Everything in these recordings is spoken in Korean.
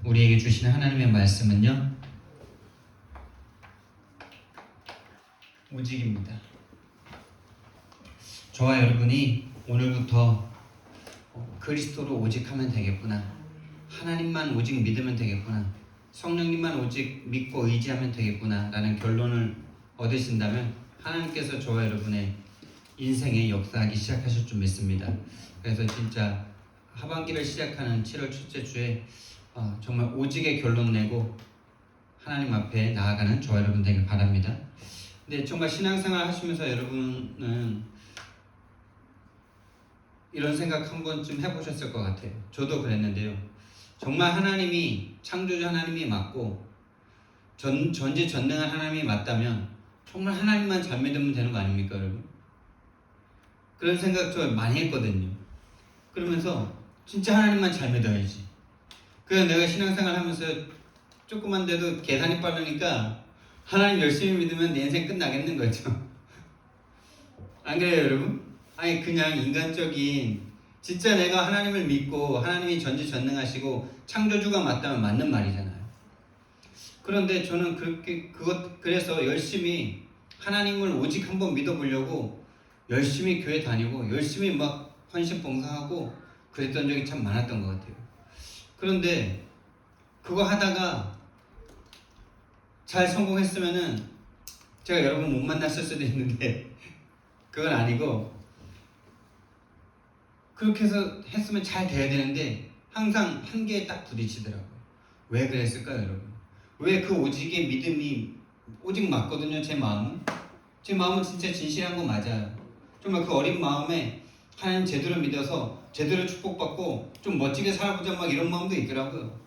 우리에게 주시는 하나님의 말씀은요, 오직입니다. 저와 여러분이 오늘부터 그리스도로 오직하면 되겠구나, 하나님만 오직 믿으면 되겠구나, 성령님만 오직 믿고 의지하면 되겠구나 라는 결론을 얻으신다면 하나님께서 저와 여러분의 인생에 역사하기 시작하실 줄 믿습니다. 그래서 진짜 하반기를 시작하는 7월 첫째 주에 정말 오직의 결론 내고 하나님 앞에 나아가는 저와 여러분 되길 바랍니다. 근데 정말 신앙생활 하시면서 여러분은 이런 생각 한 번쯤 해보셨을 것 같아요. 저도 그랬는데요. 정말 하나님이 창조주 하나님이 맞고 전지전능한 하나님이 맞다면 정말 하나님만 잘 믿으면 되는 거 아닙니까, 여러분? 그런 생각 저 많이 했거든요. 그러면서 진짜 하나님만 잘 믿어야지. 그래서 내가 신앙생활 하면서 조금만 돼도 계산이 빠르니까 하나님 열심히 믿으면 내 인생 끝나겠는 거죠. 안 그래요, 여러분? 아니, 그냥 인간적인, 진짜 내가 하나님을 믿고 하나님이 전지전능하시고 창조주가 맞다면 맞는 말이잖아요. 그런데 저는 그래서 열심히 하나님을 오직 한번 믿어보려고 열심히 교회 다니고 열심히 막 헌신 봉사하고 그랬던 적이 참 많았던 것 같아요. 그런데 그거 하다가 잘 성공했으면은 제가 여러분 못 만났을 수도 있는데 그건 아니고, 그렇게 해서 했으면 잘 돼야 되는데 항상 한계에 딱 부딪히더라고요. 왜 그랬을까요, 여러분? 왜 그 오직의 믿음이 오직 맞거든요. 제 마음은 진짜 진실한 거 맞아요. 정말 그 어린 마음에 하나님 제대로 믿어서 제대로 축복받고 좀 멋지게 살아보자 막 이런 마음도 있더라고요.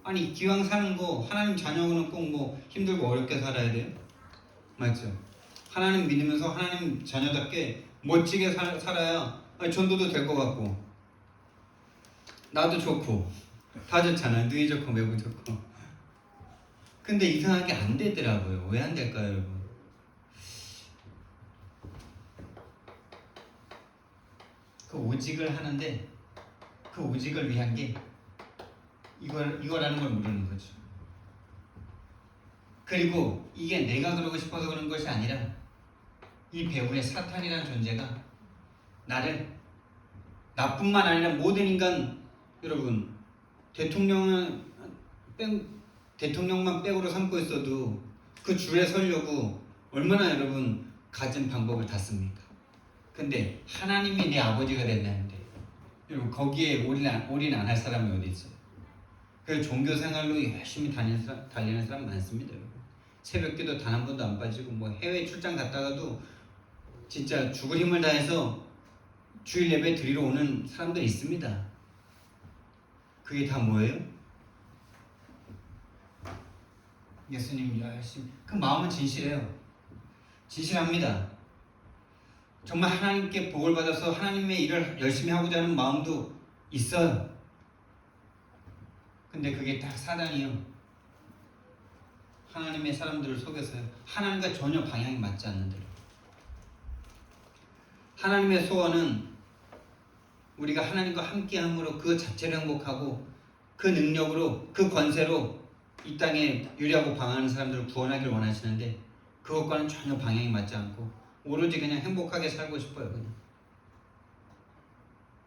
아니, 기왕 사는 거 하나님 자녀는 꼭 뭐 힘들고 어렵게 살아야 돼요? 맞죠? 하나님 믿으면서 하나님 자녀답게 멋지게 살아야 전도도 될 것 같고 나도 좋고 다 좋잖아요. 누이 좋고 매부 좋고. 근데 이상하게 안 되더라고요. 왜 안 될까요, 여러분? 그 오직을 하는데 그 오직을 위한 게 이거라는 걸 모르는 거죠. 그리고 이게 내가 그러고 싶어서 그런 것이 아니라 이 배후에 사탄이라는 존재가 나뿐만 아니라 모든 인간, 여러분, 대통령만 백으로 삼고 있어도 그 줄에 서려고 얼마나 여러분 가진 방법을 다 씁니까? 근데 하나님이 내 아버지가 된다는데 여러분 거기에 올인 안 할 사람이 어디 있어요? 그래서 종교 생활로 열심히 달리는 사람 많습니다, 여러분. 새벽기도 단 한 번도 안 빠지고 뭐 해외 출장 갔다가도 진짜 죽을 힘을 다해서 주일 예배 드리러 오는 사람들 있습니다. 그게 다 뭐예요? 예수님 열심히, 그 마음은 진실해요. 진실합니다. 정말 하나님께 복을 받아서 하나님의 일을 열심히 하고자 하는 마음도 있어요. 근데 그게 다 사단이요. 하나님의 사람들을 속여서요. 하나님과 전혀 방향이 맞지 않는 대로. 하나님의 소원은 우리가 하나님과 함께함으로 그 자체로 행복하고 그 능력으로 그 권세로 이 땅에 유리하고 방황하는 사람들을 구원하길 원하시는데 그것과는 전혀 방향이 맞지 않고 오로지 그냥 행복하게 살고 싶어요. 그냥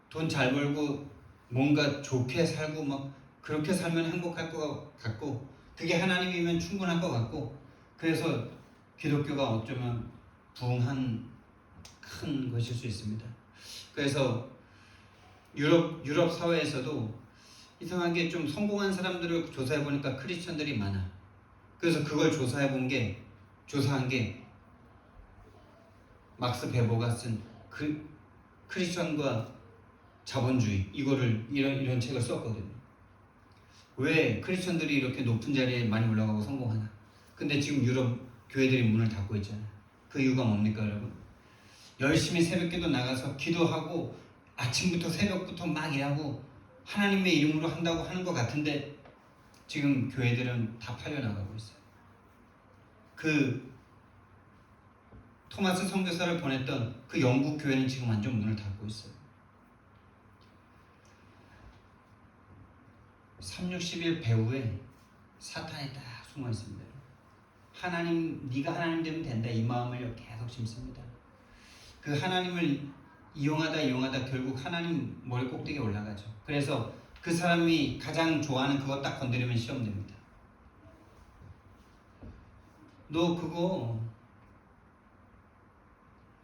돈 잘 벌고 뭔가 좋게 살고 막 그렇게 살면 행복할 것 같고 그게 하나님이면 충분할 것 같고, 그래서 기독교가 어쩌면 부흥한 큰 것일 수 있습니다. 그래서 유럽 사회에서도 이상하게 좀 성공한 사람들을 조사해 보니까 크리스천들이 많아. 그래서 그걸 조사한 게 막스 베버가 쓴 그 크리스천과 자본주의 이런 책을 썼거든요. 왜 크리스천들이 이렇게 높은 자리에 많이 올라가고 성공하나? 근데 지금 유럽 교회들이 문을 닫고 있잖아요. 그 이유가 뭡니까, 여러분? 열심히 새벽기도 나가서 기도하고 아침부터 새벽부터 막 일하고 하나님의 이름으로 한다고 하는 것 같은데 지금 교회들은 다 팔려나가고 있어요. 그 토마스 선교사를 보냈던 그 영국 교회는 지금 완전 문을 닫고 있어요. 360일 배후에 사탄이 딱 숨어 있습니다. 하나님, 네가 하나님 되면 된다, 이 마음을 계속 심습니다. 그 하나님을 이용하다 결국 하나님 머리 꼭대기에 올라가죠. 그래서 그 사람이 가장 좋아하는 그거 딱 건드리면 시험 됩니다. 너 그거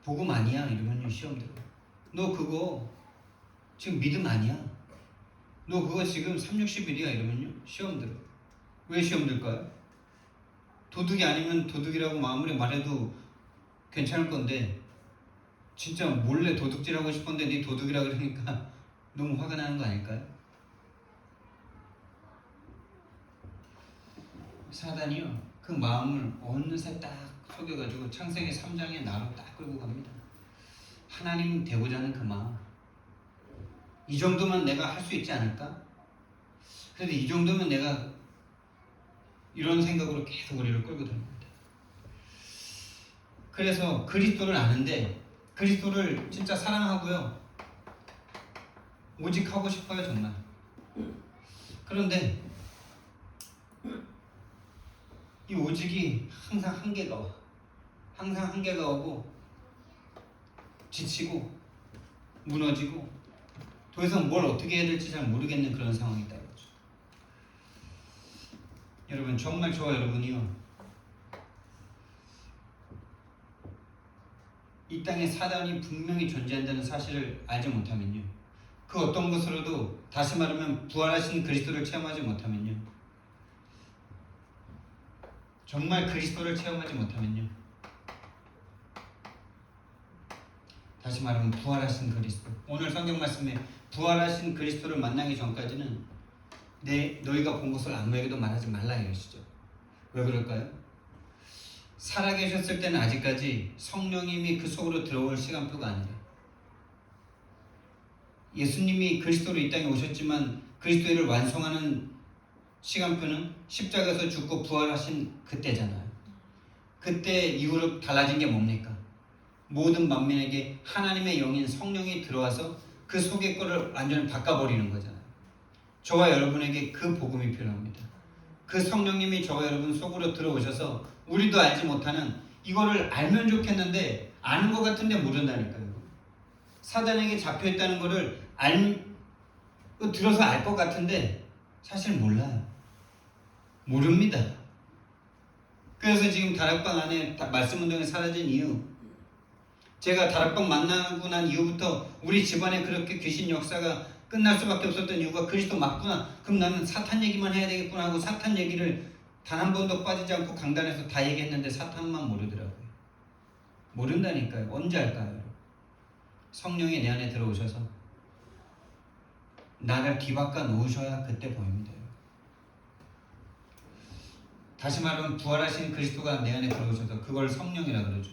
복음 아니야? 이러면 시험 들어. 너 그거 지금 믿음 아니야? 너 그거 지금 360일이야? 이러면요 시험 들어. 왜 시험 들까요? 도둑이 아니면 도둑이라고 아무리 말해도 괜찮을 건데 진짜 몰래 도둑질하고 싶은데 네 도둑이라 그러니까 너무 화가 나는 거 아닐까요? 사단이요 그 마음을 어느새 딱 속여가지고 창세기 3장의 나로 딱 끌고 갑니다. 하나님 되고자 하는 그 마음, 이 정도면 내가 할 수 있지 않을까? 그래도 이 정도면 내가 이런 생각으로 계속 우리를 끌고 다닙니다. 그래서 그리스도를 아는데 그리스도를 진짜 사랑하고요 오직 하고 싶어요 정말. 그런데 이 오직이 항상 한계가 와. 항상 한계가 오고 지치고 무너지고 더 이상 뭘 어떻게 해야 될지 잘 모르겠는 그런 상황이 있다는 거죠. 여러분 정말 저와 여러분이요 이 땅에 사단이 분명히 존재한다는 사실을 알지 못하면요 그 어떤 것으로도 다시 말하면 부활하신 그리스도를 체험하지 못하면요 정말 그리스도를 체험하지 못하면요 다시 말하면 부활하신 그리스도, 오늘 성경 말씀에 부활하신 그리스도를 만나기 전까지는 너희가 본 것을 아무에게도 말하지 말라 이러시죠. 왜 그럴까요? 살아계셨을 때는 아직까지 성령님이 그 속으로 들어올 시간표가 아니래요. 예수님이 그리스도로 이 땅에 오셨지만 그리스도를 완성하는 시간표는 십자가에서 죽고 부활하신 그때잖아요. 그때 이후로 달라진 게 뭡니까? 모든 만민에게 하나님의 영인 성령이 들어와서 그 속의 거를 완전히 바꿔버리는 거잖아요. 저와 여러분에게 그 복음이 필요합니다. 그 성령님이 저와 여러분 속으로 들어오셔서 우리도 알지 못하는 이거를 알면 좋겠는데 아는 것 같은데 모른다니까요. 사단에게 잡혀있다는 거를 들어서 알 것 같은데 사실 몰라요. 모릅니다. 그래서 지금 다락방 안에 말씀 운동이 사라진 이유, 제가 다락방 만나고 난 이후부터 우리 집안에 그렇게 귀신 역사가 끝날 수밖에 없었던 이유가 그리스도 맞구나. 그럼 나는 사탄 얘기만 해야 되겠구나 하고 사탄 얘기를 단 한 번도 빠지지 않고 강단에서 다 얘기했는데 사탄만 모르더라고요. 모른다니까요. 언제 할까요? 성령이 내 안에 들어오셔서 나를 뒤바꿔 놓으셔야 그때 보입니다. 다시 말하면 부활하신 그리스도가 내 안에 들어오셔서 그걸 성령이라 그러죠.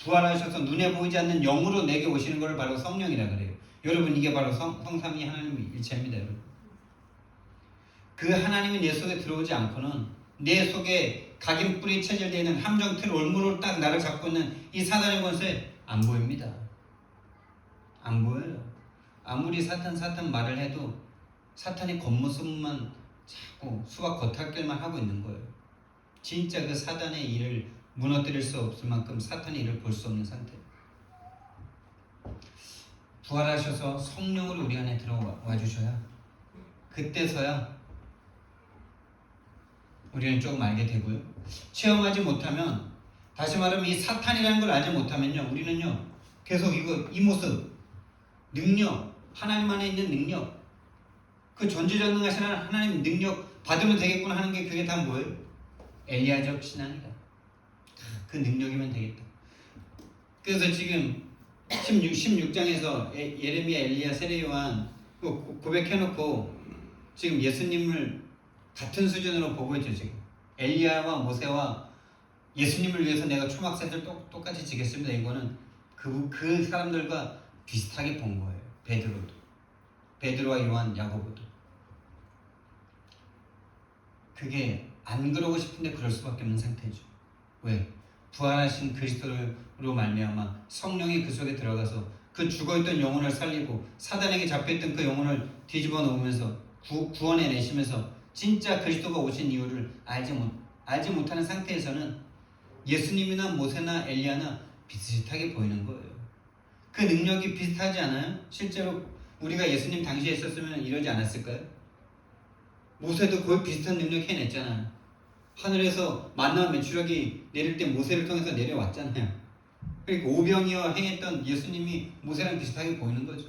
부활하셔서 눈에 보이지 않는 영으로 내게 오시는 걸 바로 성령이라 그래요. 여러분 이게 바로 성삼위 하나님의 일체입니다. 여러분. 그 하나님이 내 속에 들어오지 않고는 내 속에 각인뿔이 체질되어 있는 함정틀 올무로 딱 나를 잡고 있는 이 사단의 권세 안 보입니다. 안 보여요. 아무리 사탄 말을 해도 사탄이 겉모습만 자꾸 수박 겉핥기만 하고 있는 거예요. 진짜 그 사단의 일을 무너뜨릴 수 없을 만큼 사탄의 일을 볼 수 없는 상태. 부활하셔서 성령으로 우리 안에 들어와 주셔야 그때서야 우리는 조금 알게 되고요. 체험하지 못하면, 다시 말하면 이 사탄이라는 걸 알지 못하면요, 우리는요 계속 이 모습, 능력, 하나님 안에 있는 능력, 그 전지전능하신 하나님 능력 받으면 되겠구나 하는 게 그게 다 뭐예요? 엘리야적 신앙이다. 그 능력이면 되겠다. 그래서 지금 16장에서 예레미야, 엘리야, 세례 요한 고백해놓고 지금 예수님을 같은 수준으로 보고 있죠. 지금 엘리야와 모세와 예수님을 위해서 내가 초막셋을 똑같이 지겠습니다. 이거는 그 사람들과 비슷하게 본 거예요. 베드로와 요한, 야고보도. 그게 안 그러고 싶은데 그럴 수밖에 없는 상태죠. 왜? 부활하신 그리스도로 말미암아 성령이 그 속에 들어가서 그 죽어있던 영혼을 살리고 사단에게 잡혀있던 그 영혼을 뒤집어 놓으면서 구원해 내시면서 진짜 그리스도가 오신 이유를 알지 못하는 상태에서는 예수님이나 모세나 엘리야나 비슷하게 보이는 거예요. 그 능력이 비슷하지 않아요? 실제로 우리가 예수님 당시에 있었으면 이러지 않았을까요? 모세도 거의 비슷한 능력 해냈잖아요. 하늘에서 만나 메추라기 내릴 때 모세를 통해서 내려왔잖아요. 그러니까 오병이어 행했던 예수님이 모세랑 비슷하게 보이는 거죠.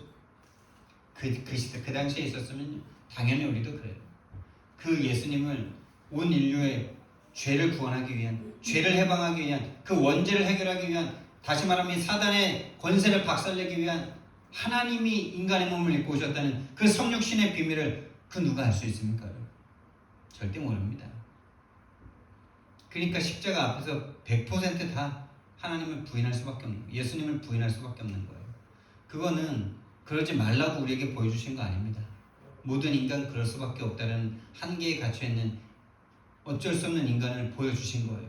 그 시대, 그 당시에 있었으면 당연히 우리도 그래요. 그 예수님을 온 인류의 죄를 구원하기 위한, 죄를 해방하기 위한, 그 원죄를 해결하기 위한, 다시 말하면 사단의 권세를 박살내기 위한 하나님이 인간의 몸을 입고 오셨다는 그 성육신의 비밀을 그 누가 알 수 있습니까? 절대 모릅니다. 그러니까 십자가 앞에서 100%다 하나님을 부인할 수밖에 없는 거예요. 예수님을 부인할 수밖에 없는 거예요. 그거는 그러지 말라고 우리에게 보여주신 거 아닙니다. 모든 인간 그럴 수밖에 없다는 한계에 갇혀있는 어쩔 수 없는 인간을 보여주신 거예요.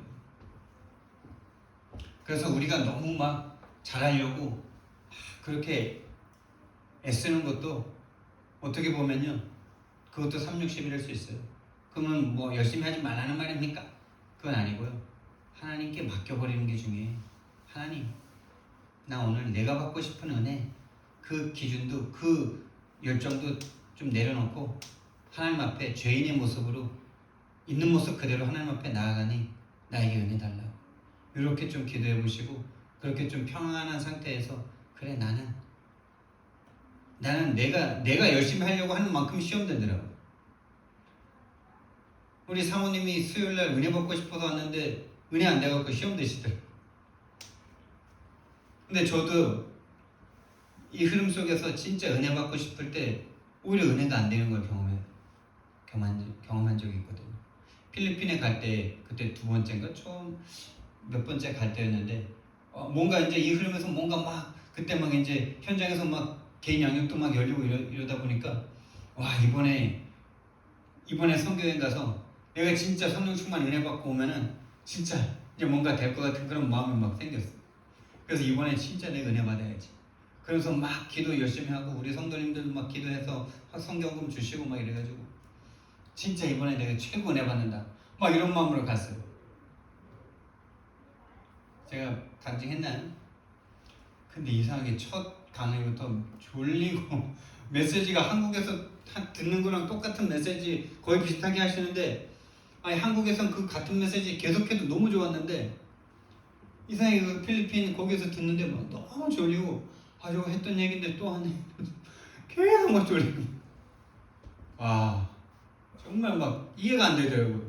그래서 우리가 너무 막 잘하려고 그렇게 애쓰는 것도 어떻게 보면요, 그것도 360일 할 수 있어요. 그러면 뭐 열심히 하지 말라는 말입니까? 그건 아니고요. 하나님께 맡겨버리는 게 중요해요. 하나님, 나 오늘 내가 받고 싶은 은혜, 그 기준도, 그 열정도 좀 내려놓고 하나님 앞에 죄인의 모습으로 있는 모습 그대로 하나님 앞에 나아가니 나에게 은혜 달라고 이렇게 좀 기도해 보시고, 그렇게 좀 평안한 상태에서 그래, 나는 내가 열심히 하려고 하는 만큼 시험 들더라고요. 우리 사모님이 수요일날 은혜 받고 싶어서 왔는데 은혜 안 돼갖고 시험 드시더라고요. 근데 저도 이 흐름 속에서 진짜 은혜 받고 싶을 때 오히려 은혜가 안 되는 걸 경험한 적이 있거든요. 필리핀에 갈 때, 그때 두 번째인가 처음 몇 번째 갈 때였는데 뭔가 이제 이 흐름에서 뭔가 막 그때 막 이제 현장에서 막 개인 양육도 막 열리고 이러다 보니까 와, 이번에 선교여행 가서 내가 진짜 성령 충만 은혜 받고 오면은 진짜 이제 뭔가 될 것 같은 그런 마음이 막 생겼어. 그래서 이번에 진짜 내가 은혜 받아야지. 그래서 막 기도 열심히 하고 우리 성도님들 막 기도해서 성경금 주시고 막 이래가지고 진짜 이번에 내가 최고 은혜 받는다 막 이런 마음으로 갔어요. 제가 간증했나요? 근데 이상하게 첫 강의부터 졸리고 메시지가 한국에서 듣는 거랑 똑같은 메시지 거의 비슷하게 하시는데, 아니 한국에선 그 같은 메시지 계속해도 너무 좋았는데 이상하게 그 필리핀 거기서 듣는데 막 너무 졸리고, 저거 했던 얘기인데 또 하네 계속 막 졸리고, 와 정말 막 이해가 안 되더라고요.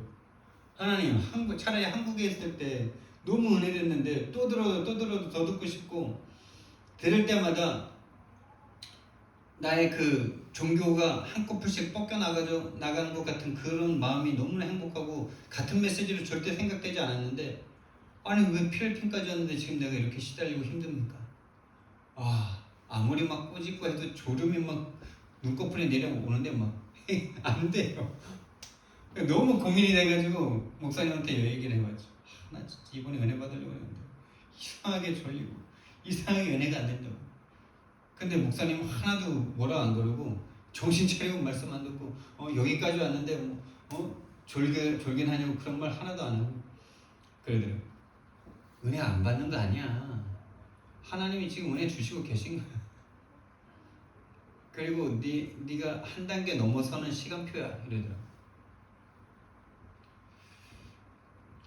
하나님, 차라리 한국에 있을 때 너무 은혜됐는데 또 들어도 더 듣고 싶고, 들을 때마다 나의 그 종교가 한꺼풀씩 나가는 것 같은 그런 마음이 너무나 행복하고, 같은 메시지로 절대 생각되지 않았는데 아니 왜 필리핀까지 왔는데 지금 내가 이렇게 시달리고 힘듭니까? 아무리 막 꼬집고 해도 졸음이 막 눈꺼풀에 내려오는데 막 안 돼요. 너무 고민이 돼가지고 목사님한테 이 얘기를 해봤죠. 나 진짜 이번에 은혜 받으려고 했는데 이상하게 졸리고 이상하게 은혜가 안 된다고. 근데 목사님 하나도 뭐라 안 그러고 정신 차리고 말씀 안 듣고 여기까지 왔는데 졸긴 하냐고 그런 말 하나도 안 하고 그러더라고요. 은혜 안 받는 거 아니야. 하나님이 지금 은혜 주시고 계신 거야. 그리고 네가 한 단계 넘어서는 시간표야 이러더라고요.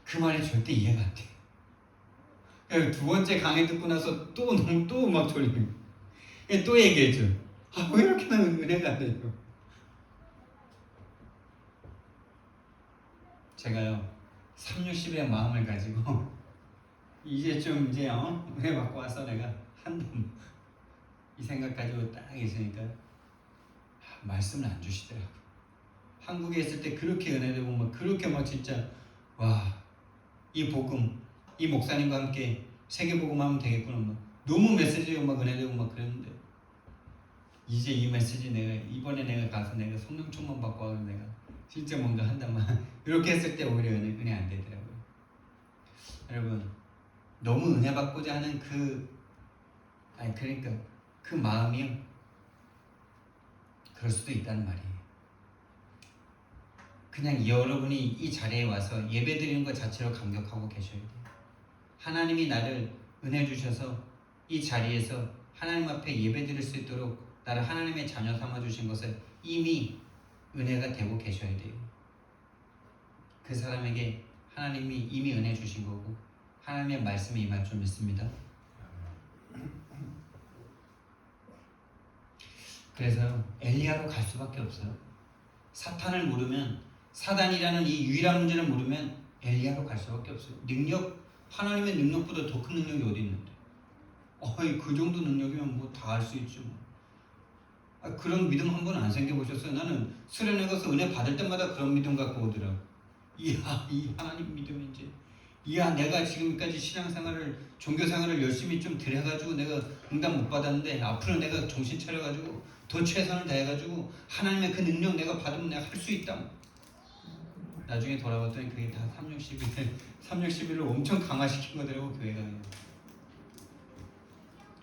그 말이 절대 이해가 안 돼. 두 번째 강의 듣고 나서 또 막 졸리고 또 얘기해줘. 왜 이렇게 나는 은혜가 안 돼요? 제가요 360의 마음을 가지고 이제 은혜 받고 와서 내가 한번 이 생각 가지고 딱 있으니까 말씀을 안 주시더라고. 한국에 있을 때 그렇게 은혜되고 막 그렇게 막 진짜 이 복음, 이 목사님과 함께 세계복음하면 되겠구나 막 너무 메시지가 막 은혜되고 막 그랬는데, 이제 이 메시지 이번에 내가 가서 내가 성령 충만 받고 와서 내가 진짜 뭔가 한다만 이렇게 했을 때 오히려 은혜 안 되더라고요. 여러분, 너무 은혜 받고자 하는 그러니까 그 마음이요, 그럴 수도 있다는 말이에요. 그냥 여러분이 이 자리에 와서 예배 드리는 것 자체로 감격하고 계셔야 돼요. 하나님이 나를 은혜 주셔서 이 자리에서 하나님 앞에 예배 드릴 수 있도록 나를 하나님의 자녀 삼아 주신 것을 이미 은혜가 되고 계셔야 돼요. 그 사람에게 하나님이 이미 은혜 주신 거고 하나님의 말씀이 임할 줄 믿습니다. 그래서 엘리야로 갈 수밖에 없어요. 사탄을 모르면, 사단이라는 이 유일한 문제를 모르면 엘리야로 갈 수밖에 없어요. 하나님의 능력보다 더 큰 능력이 어디 있는데? 그 정도 능력이면 뭐 다 할 수 있죠. 그런 믿음 한 번 안 생겨보셨어요? 나는 수련회 가서 은혜 받을 때마다 그런 믿음 갖고 오더라고. 이야, 이 하나님 믿음인지. 이야, 내가 지금까지 신앙생활을, 종교생활을 열심히 좀 들여가지고 내가 응답 못 받았는데 앞으로 내가 정신 차려가지고 더 최선을 다해가지고 하나님의 그 능력 내가 받으면 내가 할 수 있다. 나중에 돌아봤더니 그게 다 3,6,11을 엄청 강화시킨 거더라고, 교회가.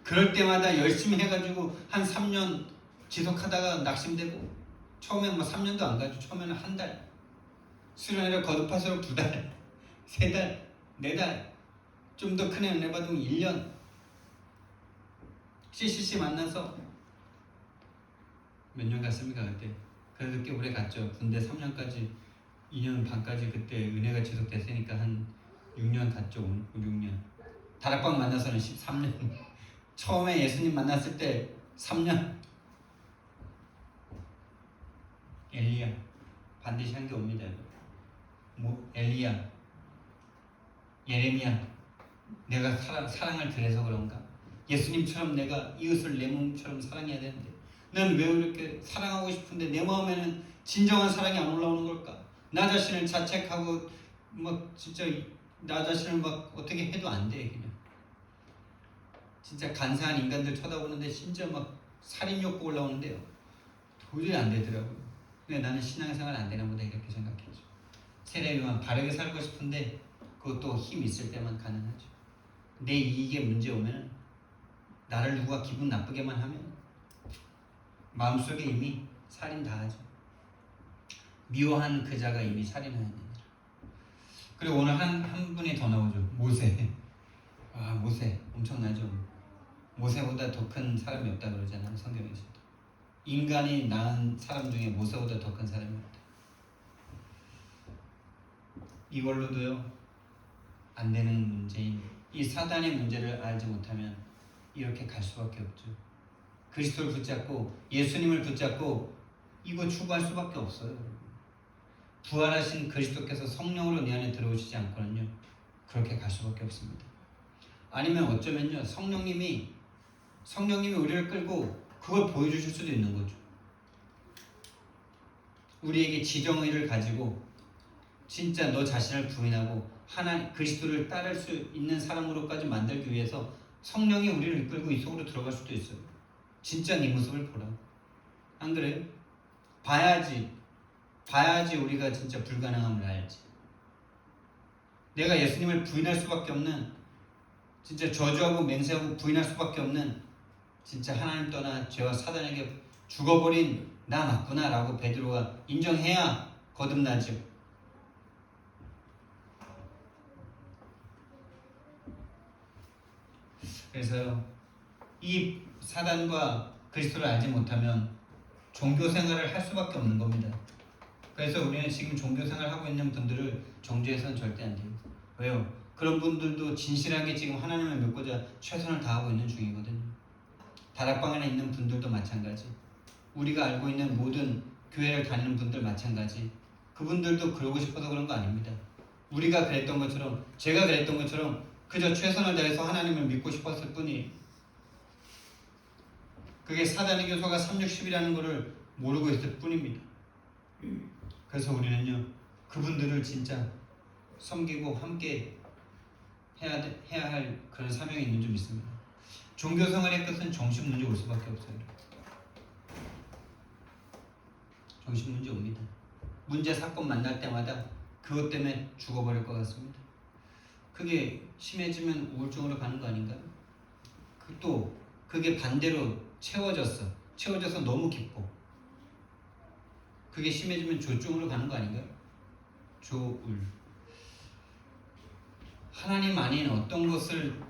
그럴 때마다 열심히 해가지고 한 3년 지속하다가 낙심되고, 처음엔 뭐 3년도 안 가죠. 처음에는 한 달, 수련회를 거듭할수록 2달, 3달, 4달, 좀 더 큰 은혜 받으면 1년, CCC 만나서 몇 년 갔습니까 그때? 그래도 꽤 오래 갔죠. 군대 3년까지, 2년 반까지 그때 은혜가 지속됐으니까 한 6년 갔죠. 5, 6년. 다락방 만나서는 13년. 처음에 예수님 만났을 때 3년. 엘리야 반드시 한 게 옵니다. 엘리야, 예레미야, 내가 사랑을 그래서 그런가? 예수님처럼 내가 이웃을 내 몸처럼 사랑해야 되는데 난 왜 이렇게 사랑하고 싶은데 내 마음에는 진정한 사랑이 안 올라오는 걸까? 나 자신을 자책하고 막 진짜 나 자신을 막 어떻게 해도 안 돼. 그냥 진짜 간사한 인간들 쳐다보는데 진짜 막 살인욕구 올라오는데요. 도저히 안 되더라고요. 근데 나는 신앙생활 안 되나 보다 이렇게 생각했죠. 세례비만 바르게 살고 싶은데 그것도 힘 있을 때만 가능하죠. 내 이익에 문제 오면 나를 누가 기분 나쁘게만 하면 마음속에 이미 살인 다 하죠. 미워한 그 자가 이미 살인하였느니라. 그리고 오늘 한 분이 더 나오죠. 모세. 모세 엄청나죠. 모세보다 더 큰 사람이 없다 그러잖아요. 성경에서도. 인간이 낳은 사람 중에 모세보다 더 큰 사람이 없다. 이걸로도요 안 되는 문제인 이 사단의 문제를 알지 못하면 이렇게 갈 수밖에 없죠. 그리스도를 붙잡고 예수님을 붙잡고 이거 추구할 수밖에 없어요. 부활하신 그리스도께서 성령으로 내 안에 들어오시지 않고는요 그렇게 갈 수밖에 없습니다. 아니면 어쩌면요 성령님이 우리를 끌고 그걸 보여주실 수도 있는 거죠. 우리에게 지정의를 가지고 진짜 너 자신을 부인하고 그리스도를 따를 수 있는 사람으로까지 만들기 위해서 성령이 우리를 이끌고 이 속으로 들어갈 수도 있어요. 진짜 네 모습을 보라. 안 그래요? 봐야지 우리가 진짜 불가능함을 알지. 내가 예수님을 부인할 수밖에 없는, 진짜 저주하고 맹세하고 부인할 수밖에 없는, 진짜 하나님 떠나 죄와 사단에게 죽어버린 나 맞구나 라고 베드로가 인정해야 거듭나죠. 그래서 이 사단과 그리스도를 알지 못하면 종교생활을 할 수밖에 없는 겁니다. 그래서 우리는 지금 종교생활을 하고 있는 분들을 정죄해서는 절대 안 돼요. 왜요? 그런 분들도 진실하게 지금 하나님을 믿고자 최선을 다하고 있는 중이거든요. 다락방에 있는 분들도 마찬가지. 우리가 알고 있는 모든 교회를 다니는 분들 마찬가지. 그분들도 그러고 싶어서 그런 거 아닙니다. 우리가 그랬던 것처럼, 제가 그랬던 것처럼 그저 최선을 다해서 하나님을 믿고 싶었을 뿐이에요. 그게 사단의 교사가 360이라는 것을 모르고 있을 뿐입니다. 그래서 우리는요 그분들을 진짜 섬기고 함께 해야 할 그런 사명이 있는 줄 믿습니다. 종교생활의 끝은 정신문제 올 수밖에 없어요. 정신문제 옵니다. 문제 사건 만날 때마다 그것 때문에 죽어버릴 것 같습니다. 그게 심해지면 우울증으로 가는 거 아닌가요? 또 그게 반대로 채워져서 너무 기뻐. 그게 심해지면 조증으로 가는 거 아닌가요? 조울. 하나님 아닌 어떤 것을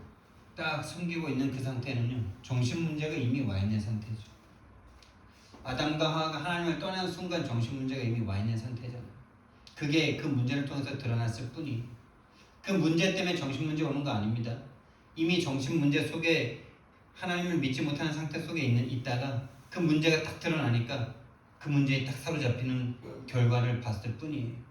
딱 숨기고 있는 그 상태는요, 정신 문제가 이미 와 있는 상태죠. 아담과 하와가 하나님을 떠난 순간 정신 문제가 이미 와 있는 상태잖아요. 그게 그 문제를 통해서 드러났을 뿐이에요. 그 문제 때문에 정신 문제 오는 거 아닙니다. 이미 정신 문제 속에 하나님을 믿지 못하는 상태 속에 있다가 그 문제가 딱 드러나니까 그 문제에 딱 사로잡히는 결과를 봤을 뿐이에요.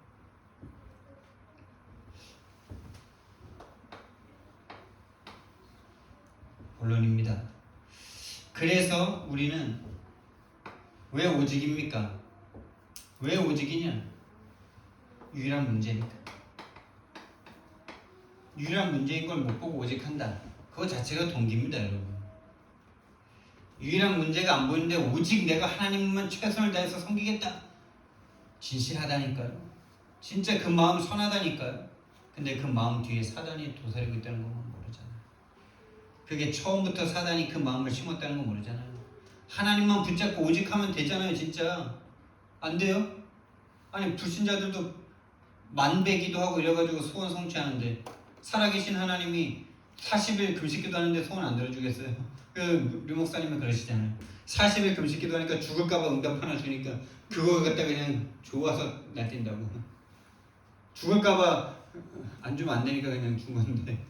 본론입니다. 그래서 우리는 왜 오직입니까? 왜 오직이냐? 유일한 문제니까. 유일한 문제인 걸 못 보고 오직한다. 그거 자체가 동기입니다, 여러분. 유일한 문제가 안 보이는데 오직 내가 하나님만 최선을 다해서 섬기겠다. 진실하다니까요. 진짜 그 마음 선하다니까요. 근데 그 마음 뒤에 사단이 도사리고 있다는 건 모르잖아요. 그게 처음부터 사단이 그 마음을 심었다는 건 모르잖아요. 하나님만 붙잡고 오직하면 되잖아요, 진짜. 안 돼요? 아니, 불신자들도 만배기도 하고 이래가지고 소원 성취하는데 살아계신 하나님이 40일 금식기도 하는데 소원 안 들어주겠어요? 류 목사님은 그러시잖아요. 40일 금식기도 하니까 죽을까봐 응답 하나 주니까 그거 갖다 그냥 좋아서 날뛴다고. 죽을까봐 안 주면 안 되니까 그냥 준 건데.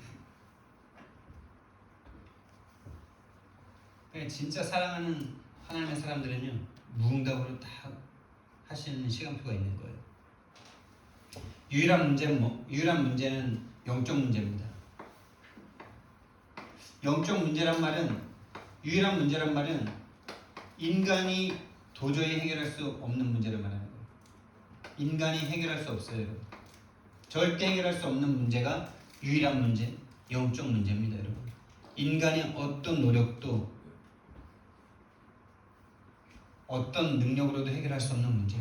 진짜 사랑하는 하나님의 사람들은요, 무응답으로 다 하시는 시간표가 있는 거예요. 유일한 문제는 영적 문제입니다. 영적 문제란 말은, 유일한 문제란 말은 인간이 도저히 해결할 수 없는 문제를 말하는 거예요. 인간이 해결할 수 없어요, 여러분. 절대 해결할 수 없는 문제가 유일한 문제, 영적 문제입니다, 여러분. 인간이 어떤 노력도 어떤 능력으로도 해결할 수 없는 문제.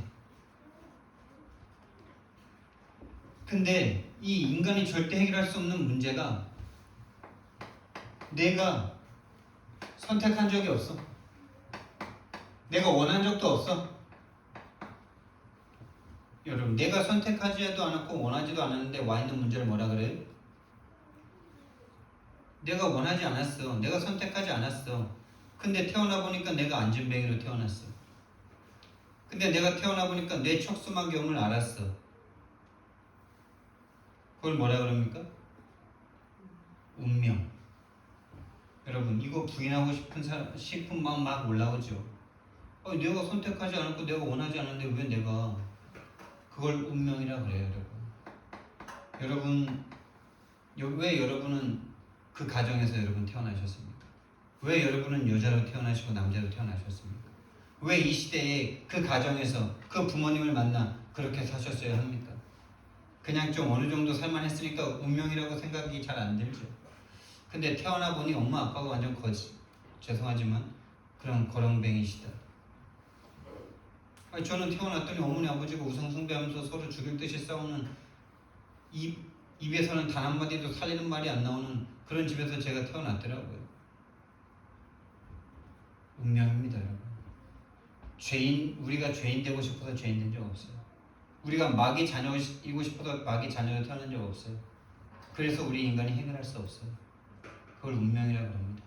근데 이 인간이 절대 해결할 수 없는 문제가 내가 선택한 적이 없어. 내가 원한 적도 없어. 여러분, 내가 선택하지도 않았고 원하지도 않았는데 와 있는 문제를 뭐라 그래요? 내가 원하지 않았어. 내가 선택하지 않았어. 근데 태어나 보니까 내가 안진뱅이로 태어났어. 근데 내가 태어나 보니까 내 척수막염을 알았어. 그걸 뭐라 그럽니까? 운명. 여러분, 이거 부인하고 싶은 마음 막 올라오죠. 내가 선택하지 않았고 내가 원하지 않았는데 왜 내가 그걸 운명이라 그래요, 여러분. 왜 여러분은 그 가정에서 여러분 태어나셨습니까? 왜 여러분은 여자로 태어나시고 남자로 태어나셨습니까? 왜 이 시대에 그 가정에서 그 부모님을 만나 그렇게 사셨어야 합니까? 그냥 좀 어느 정도 살만했으니까 운명이라고 생각이 잘 안 들죠. 근데 태어나 보니 엄마 아빠가 완전 죄송하지만 그런 거렁뱅이시다. 저는 태어났더니 어머니 아버지가 우상숭배하면서 서로 죽일 듯이 싸우는, 입에서는 단 한마디도 살리는 말이 안 나오는 그런 집에서 제가 태어났더라고요. 운명입니다, 여러분. 우리가 죄인 되고 싶어서 죄인 된 적 없어요. 우리가 마귀 자녀이고 싶어서 마귀 자녀로 태어난 적 없어요. 그래서 우리 인간이 해결할 수 없어요. 그걸 운명이라고 합니다.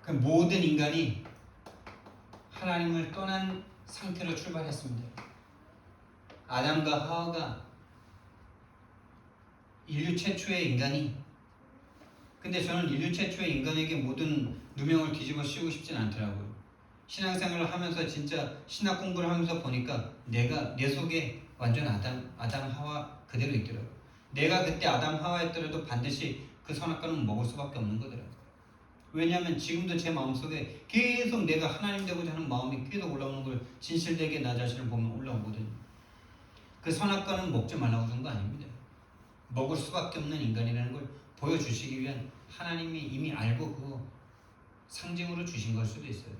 그 모든 인간이 하나님을 떠난 상태로 출발했습니다. 아담과 하와가 인류 최초의 인간이, 근데 저는 인류 최초의 인간에게 모든 누명을 뒤집어 씌우고 싶진 않더라고요. 신앙생활을 하면서 진짜 신학 공부를 하면서 보니까 내 속에 완전 아담 하와 그대로 있더라고요. 내가 그때 아담 하와였더라도 반드시 그 선악과는 먹을 수밖에 없는 거더라고요. 왜냐하면 지금도 제 마음속에 계속 내가 하나님 되고자 하는 마음이 계속 올라오는 걸 진실되게 나 자신을 보면 올라오거든요. 그 선악과는 먹지 말라고 준 거 아닙니다. 먹을 수밖에 없는 인간이라는 걸 보여주시기 위한 하나님이 이미 알고 그거 상징으로 주신 걸 수도 있어요.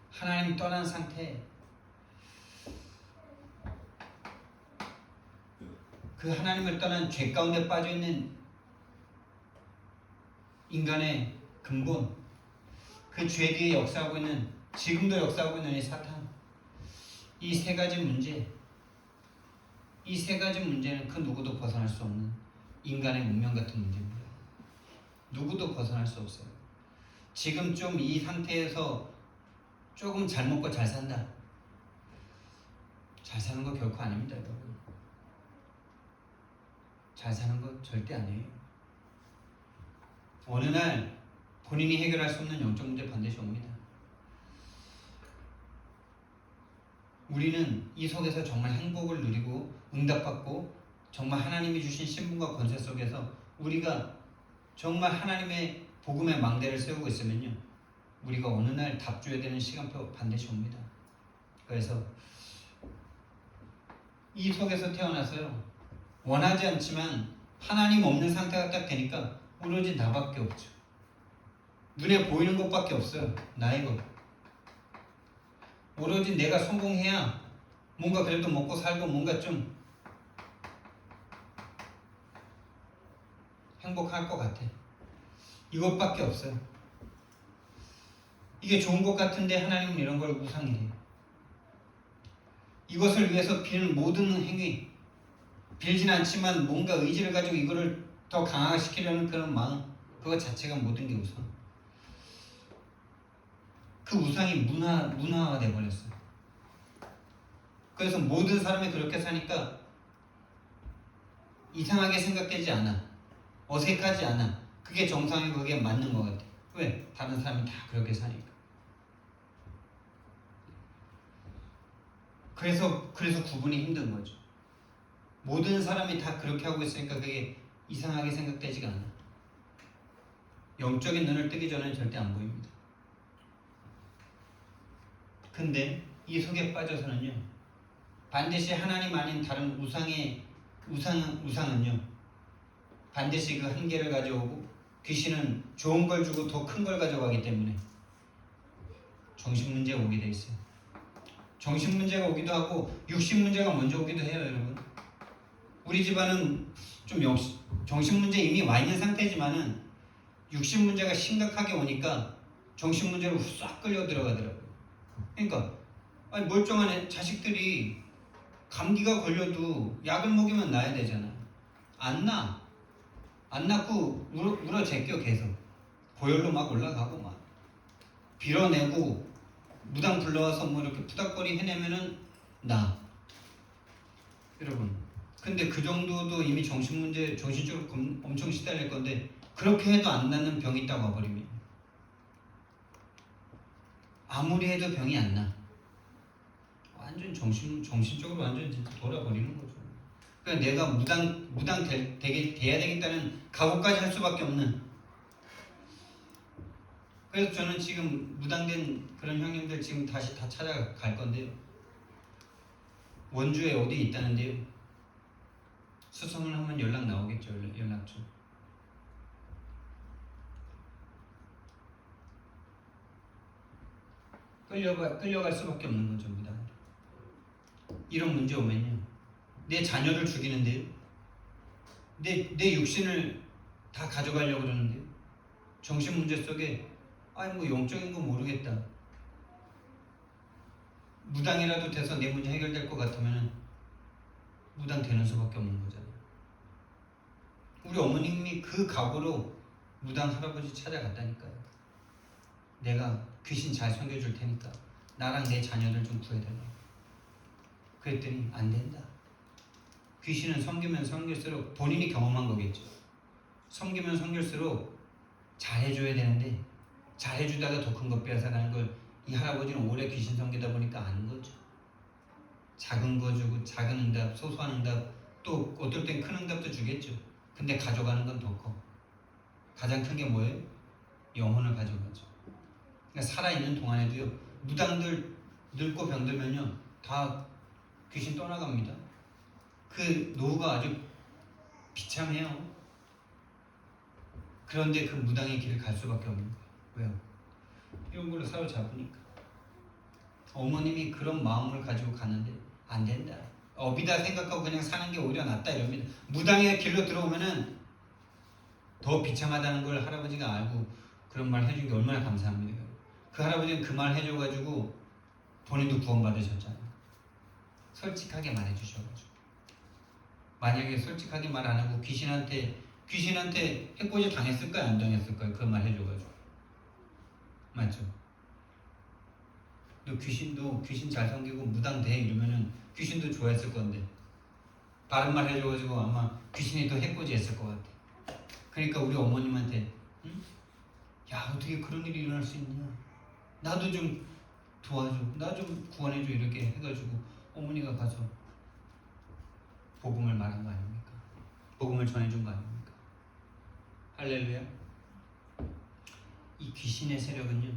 하나님 떠난 상태, 그 하나님을 떠난 죄 가운데 빠져있는 인간의 근본, 그 죄 뒤에 역사하고 있는, 지금도 역사하고 있는 이 사탄, 이 세 가지 문제, 이 세 가지 문제는 그 누구도 벗어날 수 없는 인간의 운명 같은 문제입니다. 누구도 벗어날 수 없어요. 지금 좀 이 상태에서 조금 잘 먹고 잘 산다. 잘 사는 거 결코 아닙니다, 여러분. 잘 사는 거 절대 아니에요. 어느 날 본인이 해결할 수 없는 영적 문제 반드시 옵니다. 우리는 이 속에서 정말 행복을 누리고 응답받고 정말 하나님이 주신 신분과 권세 속에서 우리가 정말 하나님의 복음의 망대를 세우고 있으면요, 우리가 어느 날 답줘야 되는 시간표 반드시 옵니다. 그래서 이 속에서 태어나서요, 원하지 않지만 하나님 없는 상태가 딱 되니까 오로지 나밖에 없죠. 눈에 보이는 것밖에 없어요. 나의 것. 오로지 내가 성공해야 뭔가 그래도 먹고 살고 뭔가 좀 행복할 것 같아. 이것밖에 없어요. 이게 좋은 것 같은데 하나님은 이런 걸 우상이래요. 이것을 위해서 비는 모든 행위, 빌진 않지만 뭔가 의지를 가지고 이거를 더 강화시키려는 그런 마음, 그것 자체가 모든 게 우상. 그 우상이 문화화돼 버렸어요. 그래서 모든 사람이 그렇게 사니까 이상하게 생각되지 않아. 어색하지 않아. 그게 정상이고 그게 맞는 것 같아. 왜? 다른 사람이 다 그렇게 사니까. 그래서 구분이 힘든 거죠. 모든 사람이 다 그렇게 하고 있으니까 그게 이상하게 생각되지가 않아. 영적인 눈을 뜨기 전에는 절대 안 보입니다. 근데 이 속에 빠져서는요, 반드시 하나님 아닌 다른 우상은요, 반드시 그 한계를 가져오고, 귀신은 좋은 걸 주고 더 큰 걸 가져가기 때문에 정신 문제가 오게 돼 있어요. 정신 문제가 오기도 하고 육신 문제가 먼저 오기도 해요, 여러분. 우리 집안은 좀 정신 문제 이미 와 있는 상태지만은 육신 문제가 심각하게 오니까 정신 문제로 싹 끌려 들어가더라고요. 그러니까 아니, 멀쩡한 자식들이 감기가 걸려도 약을 먹이면 나야 되잖아. 안 나. 안 낳고 울어 제껴 계속. 고열로 막 올라가고 막 빌어내고 무당 불러와서 뭐 이렇게 푸닥거리 해내면은 나. 여러분, 근데 그 정도도 이미 정신문제, 정신적으로 엄청 시달릴 건데 그렇게 해도 안 낫는 병이 있다고 와버리면 아무리 해도 병이 안 나. 완전 정신적으로 완전 진짜 돌아버리는 거죠. 그러니까 내가 무당 돼야 되겠다는 각오까지 할 수밖에 없는. 그래서 저는 지금 무당된 그런 형님들 지금 다시 다 찾아갈 건데요. 원주에 어디 있다는데요. 수소문 하면 연락 나오겠죠. 연락처. 끌려갈 수밖에 없는 거죠, 무당. 이런 문제 오면요, 내 자녀를 죽이는데요, 내 육신을 다 가져가려고 그러는데요, 정신 문제 속에 아니 뭐 영적인 거 모르겠다. 무당이라도 돼서 내 문제 해결될 것 같으면 무당 되는 수밖에 없는 거잖아요. 우리 어머님이 그 각오로 무당 할아버지 찾아갔다니까요. 내가 귀신 잘 섬겨줄 테니까 나랑 내 자녀들 좀 구해달라. 그랬더니 안 된다. 귀신은 섬기면 섬길수록 본인이 경험한 거겠죠. 섬기면 섬길수록 잘해줘야 되는데 잘해주다가 더 큰 것 빼앗아가는 걸 이 할아버지는 오래 귀신 섬기다 보니까 아는 거죠. 작은 거 주고 작은 응답, 소소한 응답, 또 어떨 땐 큰 응답도 주겠죠. 근데 가져가는 건 더 커. 가장 큰 게 뭐예요? 영혼을 가져가죠. 그러니까 살아있는 동안에도요, 무당들 늙고 병들면요 다 귀신 떠나갑니다. 그 노후가 아주 비참해요. 그런데 그 무당의 길을 갈 수밖에 없는 거예요. 왜요? 이런 걸로 사로잡으니까. 어머님이 그런 마음을 가지고 가는데 안 된다. 업이다 생각하고 그냥 사는 게 오히려 낫다 이럽니다. 무당의 길로 들어오면은 더 비참하다는 걸 할아버지가 알고 그런 말 해준 게 얼마나 감사합니까? 그 할아버지는 그 말 해줘가지고 본인도 구원받으셨잖아요. 솔직하게 말해주셔가지고. 만약에 솔직하게 말 안 하고 귀신한테 해코지 당했을까요? 안 당했을까요? 그 말 해줘가지고. 맞죠? 너 귀신 잘 섬기고 무당돼 이러면은 귀신도 좋아했을 건데 바른 말 해줘가지고 아마 귀신이 더 해코지했을 것 같아. 그러니까 우리 어머님한테 응? 야 어떻게 그런 일이 일어날 수 있냐? 나도 좀 도와줘, 나 좀 구원해줘 이렇게 해가지고 어머니가 가서 복음을 말한 거 아닙니까? 복음을 전해준 거 아닙니까? 할렐루야. 이 귀신의 세력은요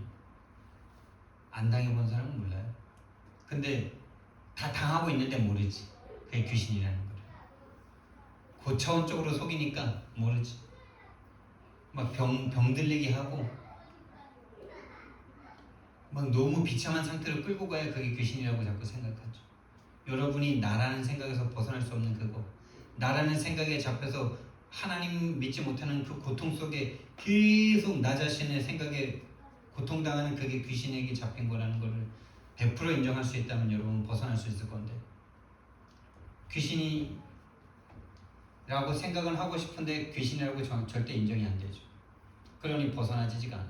안 당해본 사람은 몰라요. 근데 다 당하고 있는데 모르지. 그게 귀신이라는 거를. 고차원적으로 속이니까 모르지. 막 병들리게 하고 막 너무 비참한 상태로 끌고 가야 그게 귀신이라고 자꾸 생각하죠. 여러분이 나라는 생각에서 벗어날 수 없는 그거, 나라는 생각에 잡혀서 하나님 믿지 못하는 그 고통 속에 계속 나 자신의 생각에 고통당하는 그게 귀신에게 잡힌 거라는 거를 100% 인정할 수 있다면 여러분 벗어날 수 있을 건데, 귀신이라고 생각은 하고 싶은데 귀신이라고 절대 인정이 안 되죠. 그러니 벗어나지가 않아.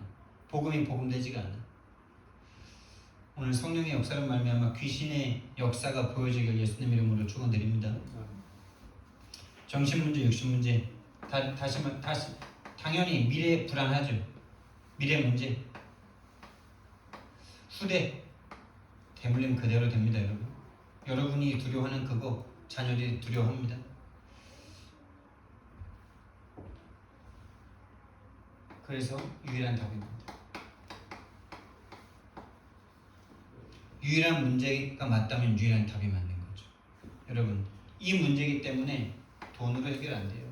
복음이 복음되지가 않아. 오늘 성령의 역사를 말미암아 귀신의 역사가 보여지길 예수님 이름으로 축원드립니다. 정신문제, 육신문제 다시 당연히 미래 불안하죠. 미래 문제 후대 대물림 그대로 됩니다. 여러분이 두려워하는 그거 자녀들이 두려워합니다. 그래서 유일한 답입니다. 유일한 문제가 맞다면 유일한 답이 맞는 거죠. 여러분, 이 문제이기 때문에 돈으로 해결 안 돼요.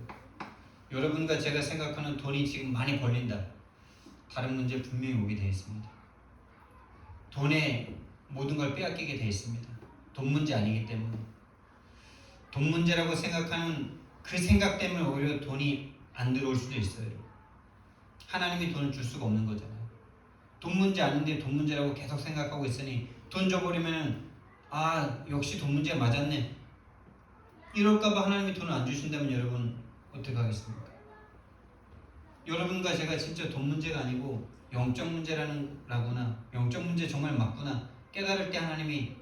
여러분과 제가 생각하는 돈이 지금 많이 벌린다. 다른 문제 분명히 오게 되어 있습니다. 돈에 모든 걸 빼앗기게 되어 있습니다. 돈 문제 아니기 때문에. 돈 문제라고 생각하는 그 생각 때문에 오히려 돈이 안 들어올 수도 있어요. 하나님이 돈을 줄 수가 없는 거잖아요. 돈 문제 아닌데 돈 문제라고 계속 생각하고 있으니 돈 줘버리면 역시 돈 문제 맞았네 이럴까봐 하나님이 돈을 안 주신다면 여러분 어떻게 하겠습니까? 여러분과 제가 진짜 돈 문제가 아니고 영적 문제라구나, 영적 문제 정말 맞구나 깨달을 때 하나님이